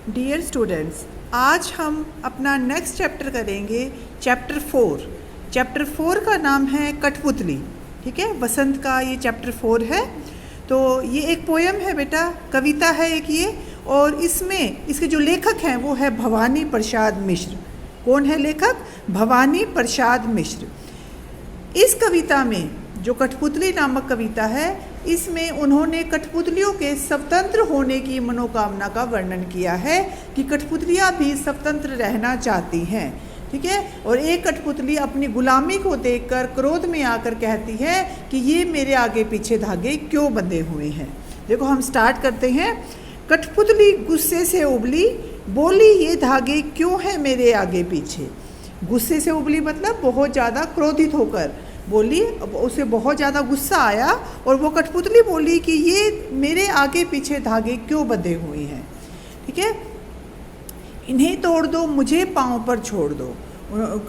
Dear students, आज हम अपना नेक्स्ट चैप्टर करेंगे, चैप्टर 4। चैप्टर 4 का नाम है कठपुतली। ठीक है, वसंत का ये चैप्टर 4 है। तो ये एक पोयम है बेटा, कविता है एक ये, और इसमें इसके जो लेखक हैं वो है भवानी प्रसाद मिश्र। कौन है लेखक? भवानी प्रसाद मिश्र। इस कविता में जो कठपुतली नामक कविता है, इसमें उन्होंने कठपुतलियों के स्वतंत्र होने की मनोकामना का वर्णन किया है कि कठपुतलियाँ भी स्वतंत्र रहना चाहती हैं। ठीक है, और एक कठपुतली अपनी गुलामी को देखकर क्रोध में आकर कहती है कि ये मेरे आगे पीछे धागे क्यों बंधे हुए हैं। देखो, हम स्टार्ट करते हैं। कठपुतली गुस्से से उबली, बोली ये धागे क्यों हैं मेरे आगे पीछे। गुस्से से उबली मतलब बहुत ज़्यादा क्रोधित होकर बोली, उसे बहुत ज़्यादा गुस्सा आया और वो कठपुतली बोली कि ये मेरे आगे पीछे धागे क्यों बंधे हुए हैं। ठीक है, इन्हें तोड़ दो, मुझे पाँव पर छोड़ दो।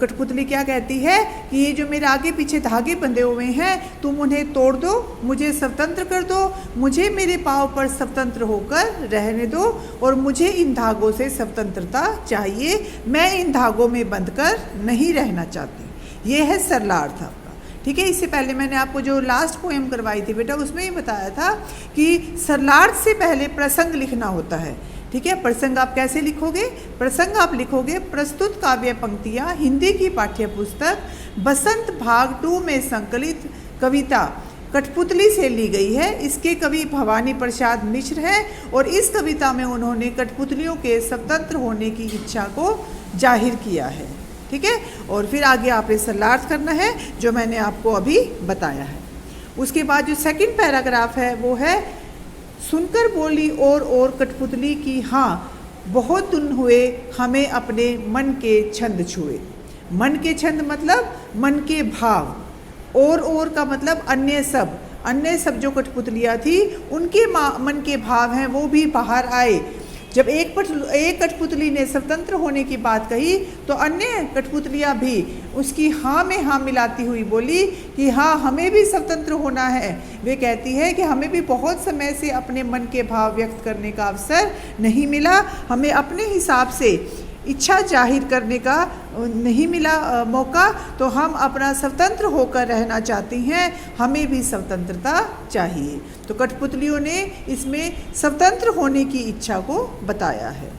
कठपुतली क्या कहती है कि ये जो मेरे आगे पीछे धागे बंधे हुए हैं, तुम उन्हें तोड़ दो, मुझे स्वतंत्र कर दो, मुझे मेरे पाँव पर स्वतंत्र होकर रहने दो, और मुझे इन धागों से स्वतंत्रता चाहिए। मैं इन धागों में बंधकर नहीं रहना चाहती। ये है सरलार्थ आपका। ठीक है, इससे पहले मैंने आपको जो लास्ट पोएम करवाई थी बेटा, उसमें ही बताया था कि सरलार्थ से पहले प्रसंग लिखना होता है। ठीक है, प्रसंग आप कैसे लिखोगे? प्रसंग आप लिखोगे, प्रस्तुत काव्य पंक्तियाँ हिंदी की पाठ्य पुस्तक बसंत भाग 2 में संकलित कविता कठपुतली से ली गई है। इसके कवि भवानी प्रसाद मिश्र हैं और इस कविता में उन्होंने कठपुतलियों के स्वतंत्र होने की इच्छा को जाहिर किया है। ठीक है, और फिर आगे आपने सरलार्थ करना है जो मैंने आपको अभी बताया है। उसके बाद जो सेकंड पैराग्राफ है वो है, सुनकर बोली और कठपुतली की हाँ, बहुत दिन हुए हमें अपने मन के छंद छुए। मन के छंद मतलब मन के भाव, और का मतलब अन्य सब जो कठपुतलियाँ थी उनके मन के भाव हैं वो भी बाहर आए। जब एक कठपुतली ने स्वतंत्र होने की बात कही तो अन्य कठपुतलियाँ भी उसकी हाँ में हाँ मिलाती हुई बोली कि हाँ, हमें भी स्वतंत्र होना है। वे कहती है कि हमें भी बहुत समय से अपने मन के भाव व्यक्त करने का अवसर नहीं मिला, हमें अपने हिसाब से इच्छा जाहिर करने का नहीं मिला मौका, तो हम अपना स्वतंत्र होकर रहना चाहती हैं, हमें भी स्वतंत्रता चाहिए। तो कठपुतलियों ने इसमें स्वतंत्र होने की इच्छा को बताया है।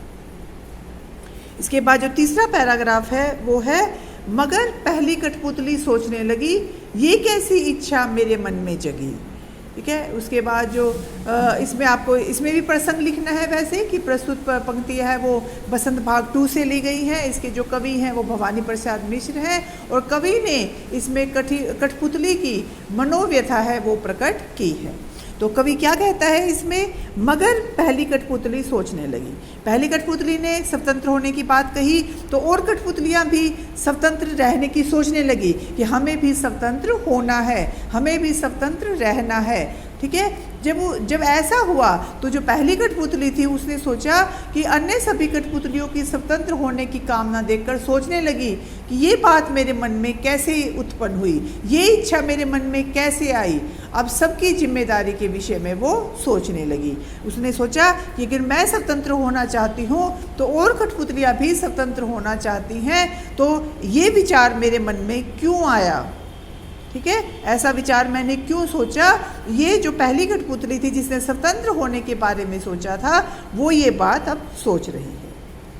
इसके बाद जो तीसरा पैराग्राफ है वो है, मगर पहली कठपुतली सोचने लगी ये कैसी इच्छा मेरे मन में जगी। ठीक है, उसके बाद जो इसमें आपको इसमें भी प्रसंग लिखना है वैसे कि प्रस्तुत पंक्ति है वो बसंत भाग 2 से ली गई है। इसके जो कवि हैं वो भवानी प्रसाद मिश्र हैं और कवि ने इसमें कठपुतली की मनोव्यथा है वो प्रकट की है। तो कवि क्या कहता है इसमें, मगर पहली कठपुतली सोचने लगी। पहली कठपुतली ने स्वतंत्र होने की बात कही तो और कठपुतलियाँ भी स्वतंत्र रहने की सोचने लगी कि हमें भी स्वतंत्र होना है, हमें भी स्वतंत्र रहना है। ठीक है, जब ऐसा हुआ तो जो पहली कठपुतली थी उसने सोचा कि अन्य सभी कठपुतलियों की स्वतंत्र होने की कामना देखकर सोचने लगी कि ये बात मेरे मन में कैसे उत्पन्न हुई, ये इच्छा मेरे मन में कैसे आई। अब सबकी जिम्मेदारी के विषय में वो सोचने लगी। उसने सोचा कि अगर मैं स्वतंत्र होना चाहती हूँ तो और कठपुतलियाँ भी स्वतंत्र होना चाहती हैं, तो ये विचार मेरे मन में क्यों आया। ठीक है, ऐसा विचार मैंने क्यों सोचा। ये जो पहली कठपुतली थी जिसने स्वतंत्र होने के बारे में सोचा था, वो ये बात अब सोच रही है।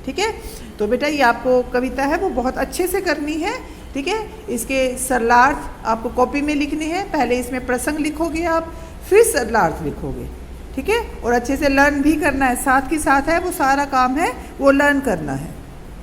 ठीक है, तो बेटा ये आपको कविता है वो बहुत अच्छे से करनी है। ठीक है, इसके सरलार्थ आपको कॉपी में लिखने हैं। पहले इसमें प्रसंग लिखोगे आप, फिर सरलार्थ लिखोगे। ठीक है, और अच्छे से लर्न भी करना है, साथ के साथ है वो सारा काम है वो लर्न करना है।